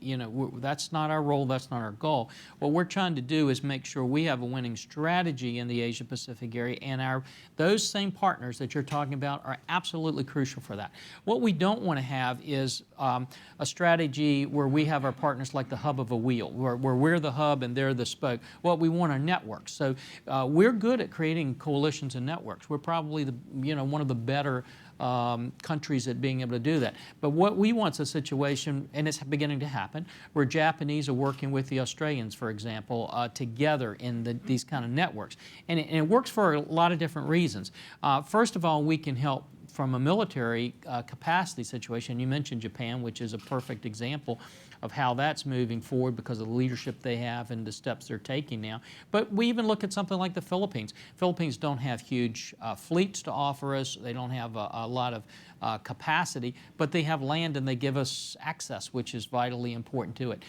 that's not our role, that's not our goal. What we're trying to do is make sure we have a winning strategy in the Asia-Pacific area, and those same partners that you're talking about are absolutely crucial for that. What we don't want to have is a strategy where we have our partners like the hub of a wheel, where we're the hub and they're the spoke. What we want are networks. So we're good at creating coalitions and networks. We're probably one of the better countries at being able to do that. But what we want is a situation, and it's beginning to happen, where Japanese are working with the Australians, for example, together in these kind of networks. And it works for a lot of different reasons. First of all, we can help from a military capacity situation. You mentioned Japan, which is a perfect example of how that's moving forward because of the leadership they have and the steps they're taking now. But we even look at something like the Philippines. Philippines don't have huge fleets to offer us. They don't have a lot of capacity, but they have land and they give us access, which is vitally important to it.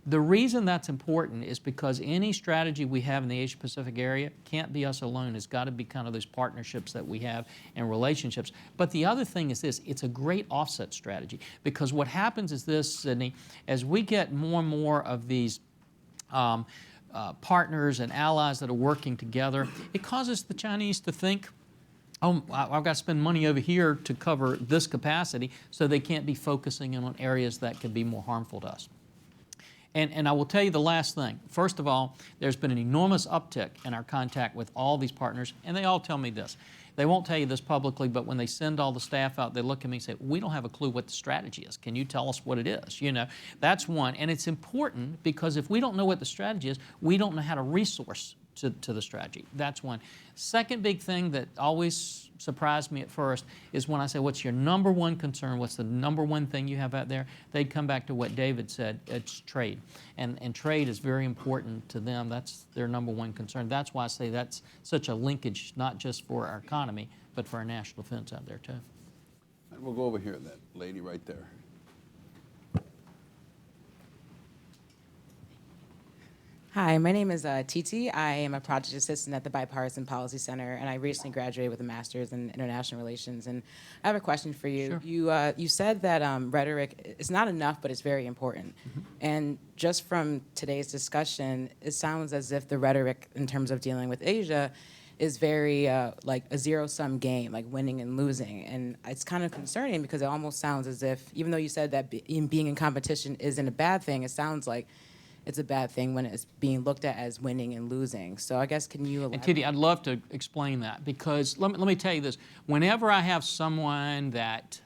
The reason that's important is because any strategy we have in the Asia-Pacific area can't be us alone. It's got to be kind of those partnerships that we have and relationships. But the other thing is this, it's a great offset strategy, because what happens is this, Sydney, as we get more and more of these partners and allies that are working together, it causes the Chinese to think, oh, I've got to spend money over here to cover this capacity, so they can't be focusing in on areas that could be more harmful to us. And I will tell you the last thing. First of all, there's been an enormous uptick in our contact with all these partners, and they all tell me this. They won't tell you this publicly, but when they send all the staff out, they look at me and say, we don't have a clue what the strategy is. Can you tell us what it is? That's one. And it's important because if we don't know what the strategy is, we don't know how to resource to the strategy. That's one. Second big thing that always surprised me at first is when I say, what's your number one concern? What's the number one thing you have out there? They'd come back to what David said, it's trade. And trade is very important to them. That's their number one concern. That's why I say that's such a linkage, not just for our economy, but for our national defense out there too. And we'll go over here, that lady right there. Hi, my name is Titi. I am a project assistant at the Bipartisan Policy Center, and I recently graduated with a master's in international relations. And I have a question for you. Sure. You said that rhetoric is not enough, but it's very important. Mm-hmm. And just from today's discussion, it sounds as if the rhetoric in terms of dealing with Asia is very like a zero-sum game, like winning and losing. And it's kind of concerning because it almost sounds as if, even though you said that being in competition isn't a bad thing, it sounds like it's a bad thing when it's being looked at as winning and losing. So I guess, can you elaborate? And Kitty, I'd love to explain that, because let me tell you this. Whenever I have someone that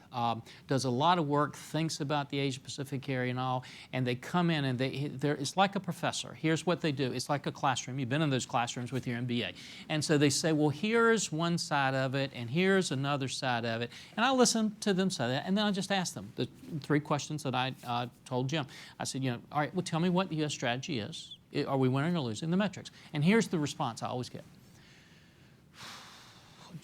does a lot of work, thinks about the Asia-Pacific area and all, and they come in and it's like a professor. Here's what they do. It's like a classroom. You've been in those classrooms with your MBA. And so they say, well, here's one side of it, and here's another side of it. And I listen to them say that, and then I just ask them the three questions that I told Jim. I said, all right, well, tell me what the U.S. strategy is. Are we winning or losing? The metrics. And here's the response I always get.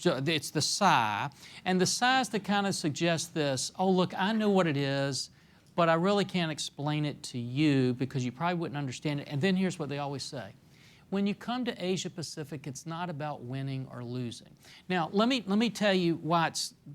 It's the sigh, and the sighs that kind of suggest this, oh, look, I know what it is, but I really can't explain it to you because you probably wouldn't understand it. And then here's what they always say. When you come to Asia Pacific, it's not about winning or losing. Now, let me tell you why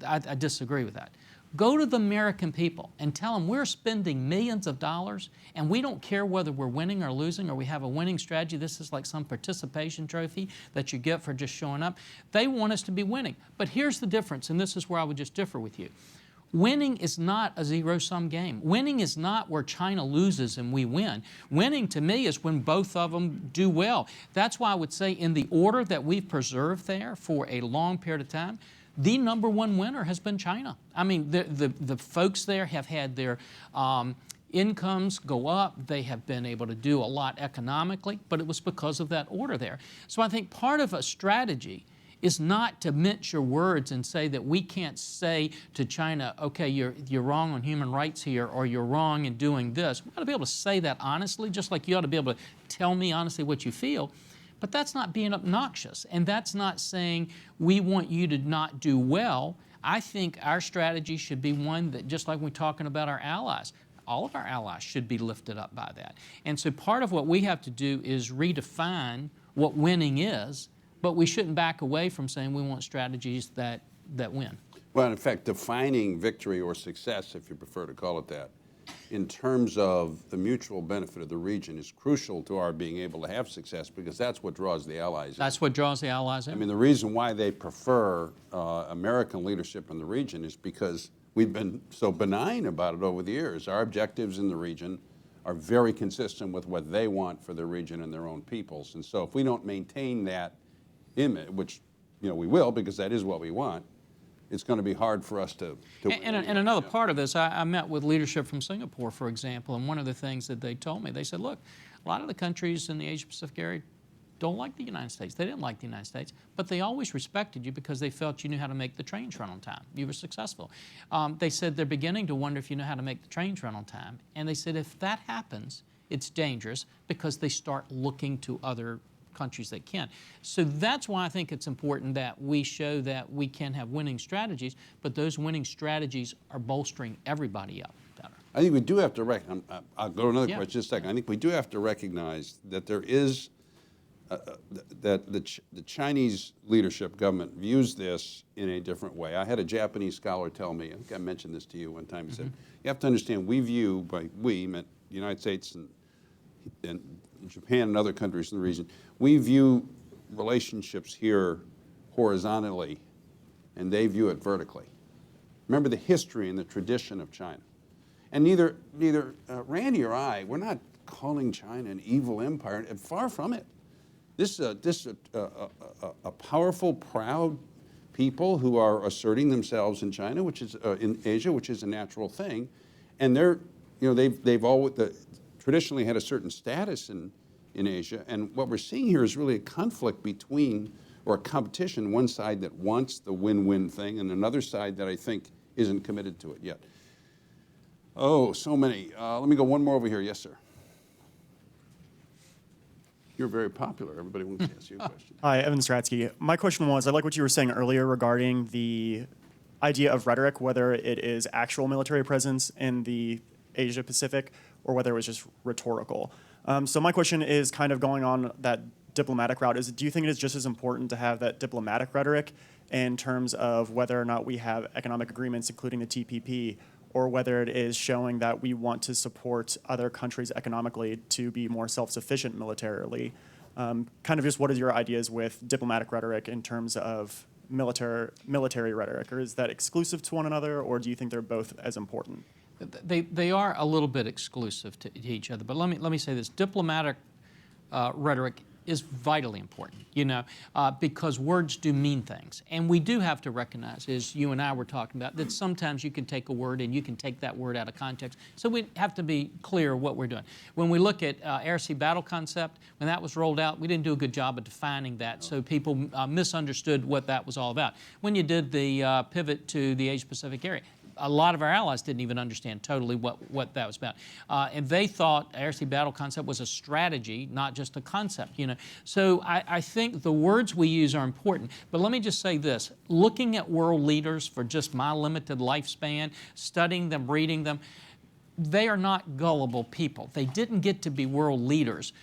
I disagree with that. Go to the American people and tell them we're spending millions of dollars and we don't care whether we're winning or losing or we have a winning strategy. This is like some participation trophy that you get for just showing up. They want us to be winning. But here's the difference, and this is where I would just differ with you. Winning is not a zero-sum game. Winning is not where China loses and we win. Winning, to me, is when both of them do well. That's why I would say in the order that we've preserved there for a long period of time, the number one winner has been China. I mean, the folks there have had their incomes go up. They have been able to do a lot economically, but it was because of that order there. So I think part of a strategy is not to mince your words and say that we can't say to China, okay, you're wrong on human rights here, or you're wrong in doing this. We've got to be able to say that honestly, just like you ought to be able to tell me honestly what you feel. But that's not being obnoxious, and that's not saying we want you to not do well. I think our strategy should be one that, just like we're talking about our allies, all of our allies should be lifted up by that. And so part of what we have to do is redefine what winning is, but we shouldn't back away from saying we want strategies that win. Well, in fact, defining victory or success, if you prefer to call it that, in terms of the mutual benefit of the region is crucial to our being able to have success, because that's what draws the allies in. That's what draws the allies in. I mean, the reason why they prefer American leadership in the region is because we've been so benign about it over the years. Our objectives in the region are very consistent with what they want for the region and their own peoples. And so if we don't maintain that image, which we will, because that is what we want, it's going to be hard for us to and another part of this, I met with leadership from Singapore, for example, and one of the things that they told me, they said, look, a lot of the countries in the Asia-Pacific area don't like the United States. They didn't like the United States, but they always respected you because they felt you knew how to make the trains run on time. You were successful. They said they're beginning to wonder if you know how to make the trains run on time. And they said if that happens, it's dangerous because they start looking to other countries that can. So that's why I think it's important that we show that we can have winning strategies, but those winning strategies are bolstering everybody up better. I think we do have to I'll go to another Yeah. question in a second. I think we do have to recognize that there is that the Chinese leadership government views this in a different way. I had a Japanese scholar tell me, I think I mentioned this to you one time, he said, you have to understand, we view, by we meant the United States and Japan and other countries in the region, we view relationships here horizontally, and they view it vertically. Remember the history and the tradition of China. And neither Randy or I, we're not calling China an evil empire, far from it. This is a powerful, proud people who are asserting themselves in China, which is in Asia, which is a natural thing, and they've always traditionally had a certain status in Asia, and what we're seeing here is really a conflict between, or a competition, one side that wants the win-win thing, and another side that I think isn't committed to it yet. Oh, so many. Let me go one more over here. Yes, sir. You're very popular. Everybody wants to ask you a question. Hi, Evan Stratsky. My question was, I like what you were saying earlier regarding the idea of rhetoric, whether it is actual military presence in the Asia Pacific or whether it was just rhetorical. So my question is kind of going on that diplomatic route. Do you think it is just as important to have that diplomatic rhetoric in terms of whether or not we have economic agreements, including the TPP, or whether it is showing that we want to support other countries economically to be more self-sufficient militarily? Kind of just what are your ideas with diplomatic rhetoric in terms of military rhetoric? Or is that exclusive to one another, or do you think they're both as important? They are a little bit exclusive to each other, but let me say this. Diplomatic rhetoric is vitally important, because words do mean things. And we do have to recognize, as you and I were talking about, that sometimes you can take a word and you can take that word out of context. So we have to be clear what we're doing. When we look at air-sea battle concept, when that was rolled out, we didn't do a good job of defining that, so people misunderstood what that was all about. When you did the pivot to the Asia-Pacific area, a lot of our allies didn't even understand totally what that was about. And they thought air-sea battle concept was a strategy, not just a concept, So I think the words we use are important. But let me just say this. Looking at world leaders for just my limited lifespan, studying them, reading them, they are not gullible people. They didn't get to be world leaders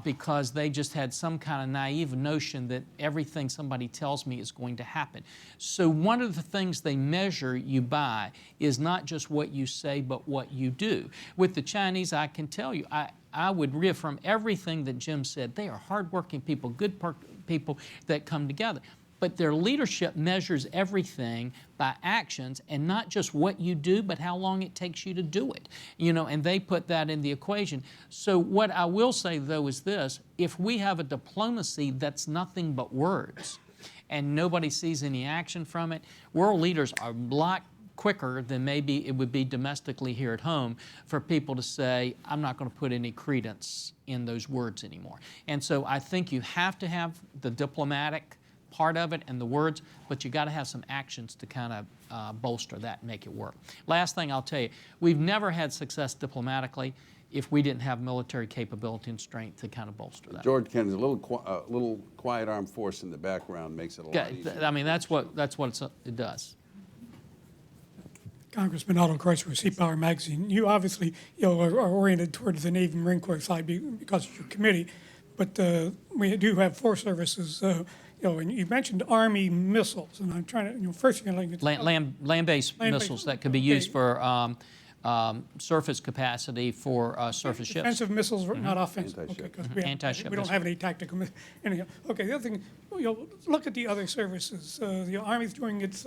because they just had some kind of naive notion that everything somebody tells me is going to happen. So one of the things they measure you by is not just what you say, but what you do. With the Chinese, I can tell you, I would reaffirm everything that Jim said. They are hardworking people, good people that come together. But their leadership measures everything by actions, and not just what you do, but how long it takes you to do it. And they put that in the equation. So what I will say, though, is this. If we have a diplomacy that's nothing but words, and nobody sees any action from it, world leaders are a lot quicker than maybe it would be domestically here at home for people to say, I'm not going to put any credence in those words anymore. And so I think you have to have the diplomatic part of it and the words, but you got to have some actions to kind of bolster that and make it work. Last thing I'll tell you, we've never had success diplomatically if we didn't have military capability and strength to kind of bolster that. George Kennedy's a little quiet armed force in the background makes it a lot easier. I mean, that's what it does. Congressman Otto Kreutzer with Sea Power Magazine. You obviously, are oriented towards the Navy Marine Corps side because of your committee, but we do have 4 services. And you mentioned Army missiles, and I'm trying to. First, you're going to Land-based Land-based, missiles that could be used for surface capacity for surface ships. Defensive missiles, not offensive. Anti-ship. Okay, because Anti-ship we don't have any tactical. Anyhow, okay. The other thing, look at the other services. The Army's doing its,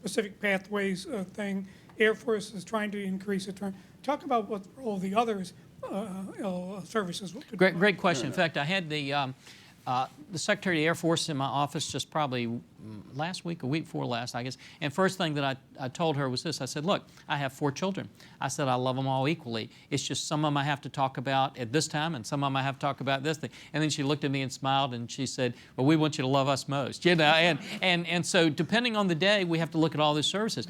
Pacific Pathways thing. Air Force is trying to increase it. Talk about what the role of the others services. Great question. In fact, I had the Secretary of the Air Force in my office just probably last week, a week before last, I guess. And first thing that I told her was this. I said, look, I have 4 children. I said, I love them all equally. It's just some of them I have to talk about at this time, and some of them I have to talk about this thing. And then she looked at me and smiled, and she said, well, we want you to love us most. And so depending on the day, we have to look at all these services.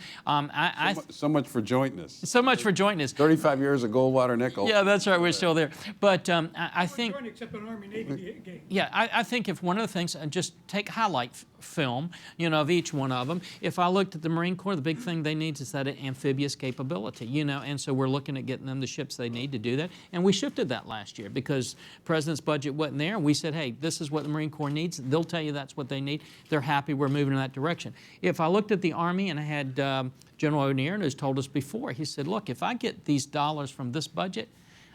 So much for jointness. So much for jointness. 35 years of Goldwater Nickel. Yeah, that's right. We're still there. But I think... Except an Army-Navy game. Yeah, I think if one of the things, just take highlight film, of each one of them. If I looked at the Marine Corps, the big thing they need is that amphibious capability, and so we're looking at getting them the ships they need to do that. And we shifted that last year because President's budget wasn't there. And we said, hey, this is what the Marine Corps needs. They'll tell you that's what they need. They're happy we're moving in that direction. If I looked at the Army, and I had General O'Neill, who's told us before, he said, look, if I get these dollars from this budget,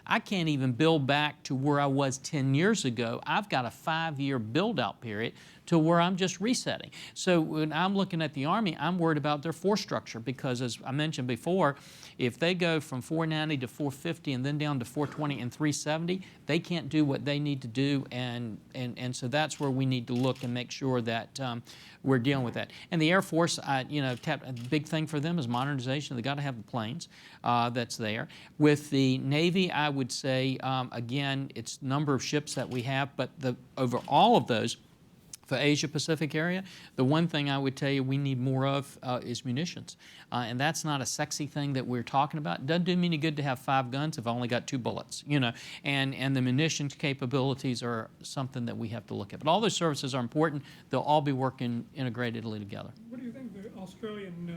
I can't even build back to where I was 10 years ago. I've got a 5-year build-out period to where I'm just resetting. So when I'm looking at the Army, I'm worried about their force structure because, as I mentioned before, if they go from 490 to 450 and then down to 420 and 370, they can't do what they need to do, and so that's where we need to look and make sure that we're dealing with that. And the Air Force, a big thing for them is modernization. They've got to have the planes that's there. With the Navy, I would say, again, it's number of ships that we have, but over all of those, for Asia-Pacific area, the one thing I would tell you we need more of is munitions. And that's not a sexy thing that we're talking about. It doesn't do me any good to have 5 guns if I only got 2 bullets, And the munitions capabilities are something that we have to look at. But all those services are important. They'll all be working integratedly together. What do you think the Australian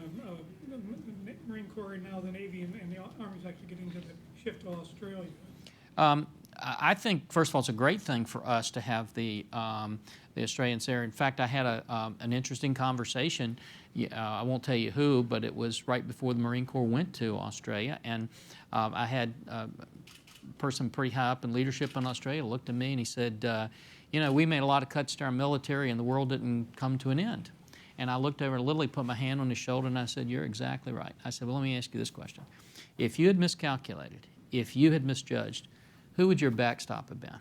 Marine Corps and now the Navy and the Army's actually getting to the shift to Australia? I think, first of all, it's a great thing for us to have the Australians there. In fact, I had an interesting conversation. I won't tell you who, but it was right before the Marine Corps went to Australia. And I had a person pretty high up in leadership in Australia looked at me and he said, we made a lot of cuts to our military and the world didn't come to an end. And I looked over and literally put my hand on his shoulder and I said, you're exactly right. I said, well, let me ask you this question. If you had miscalculated, if you had misjudged, who would your backstop have been?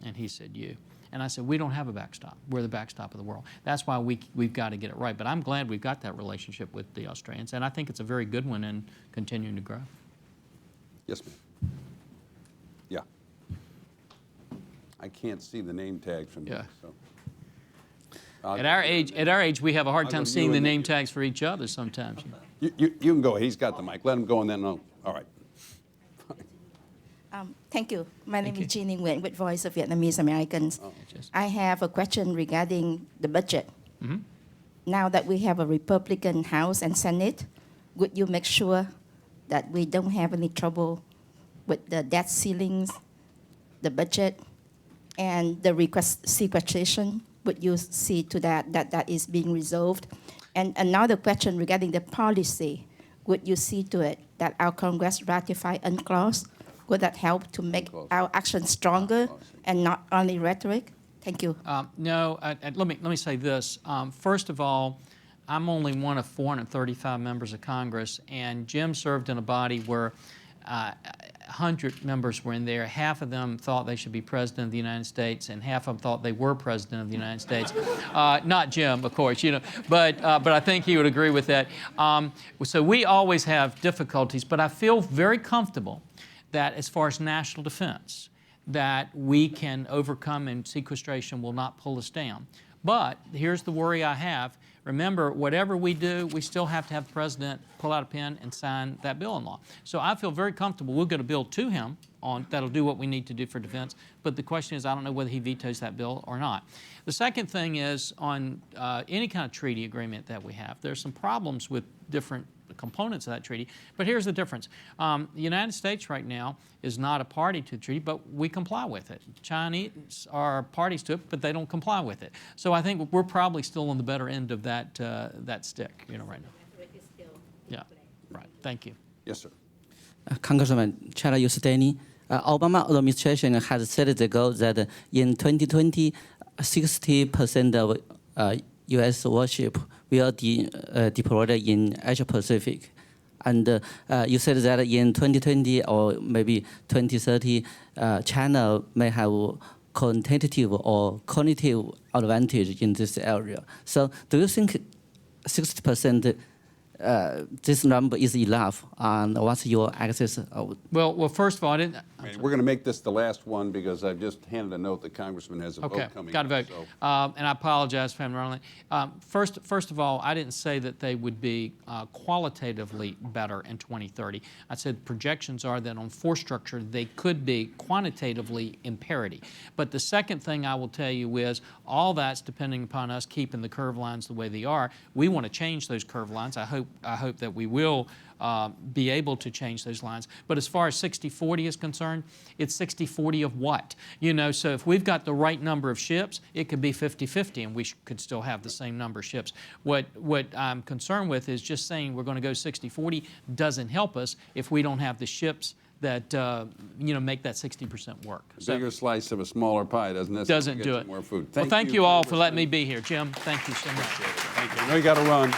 And he said, you. And I said, we don't have a backstop. We're the backstop of the world. That's why we've got to get it right. But I'm glad we've got that relationship with the Australians, and I think it's a very good one and continuing to grow. Yes, ma'am. Yeah. I can't see the name tag from Yeah. this, so. At our age, we have a hard I'll time go to seeing you the and name then- tags for each other sometimes. You can go. He's got the mic. Let him go and then I'll. All right. Thank you. My name you. is Jeannie Nguyen with Voice of Vietnamese Americans. Just- I have a question regarding the budget. Mhm. Now that we have a Republican House and Senate, would you make sure that we don't have any trouble with the debt ceilings, the budget, and the request sequestration? Would you see to that is being resolved? And another question regarding the policy, would you see to it that our Congress ratify UNCLOS? Would that help to make our action stronger and not only rhetoric? Thank you. No, let me say this. First of all, I'm only one of 435 members of Congress, and Jim served in a body where 100 members were in there. Half of them thought they should be president of the United States, and half of them thought they were president of the United States. Not Jim, of course, but I think he would agree with that. So we always have difficulties, but I feel very comfortable that as far as national defense, that we can overcome and sequestration will not pull us down. But here's the worry I have. Remember, whatever we do, we still have to have the president pull out a pen and sign that bill in law. So I feel very comfortable we'll get a bill to him that'll do what we need to do for defense. But the question is, I don't know whether he vetoes that bill or not. The second thing is on any kind of treaty agreement that we have, there's some problems with different components of that treaty. But here's the difference. The United States right now is not a party to the treaty, but we comply with it. Chinese are parties to it, but they don't comply with it. So I think we're probably still on the better end of that stick, right now. Yeah, right. Thank you. Yes, sir. Congressman Chara Yusdani, Obama administration has set the goal that in 2020, 60% of U.S. warship will deployed in Asia Pacific. And you said that in 2020 or maybe 2030, China may have quantitative or cognitive advantage in this area. So do you think 60% this number is enough? And what's your access? Well, first of all, I didn't. We're going to make this the last one because I've just handed a note the congressman has a vote Okay, coming got a up, vote. so- And I apologize for having run late. First of all, I didn't say that they would be qualitatively better in 2030. I said projections are that on force structure, they could be quantitatively in parity. But the second thing I will tell you is all that's depending upon us keeping the curve lines the way they are. We want to change those curve lines. I hope that we will be able to change those lines. But as far as 60-40 is concerned, it's 60-40 of what? So if we've got the right number of ships, it could be 50-50 and we could still have the same number of ships. What I'm concerned with is just saying we're going to go 60-40 doesn't help us if we don't have the ships that make that 60% work. A bigger slice of a smaller pie doesn't necessarily Doesn't get do you it. more food. Well, thank you all for letting me Congressman. be here. Jim, thank you so much. Thank you. I know you got to run.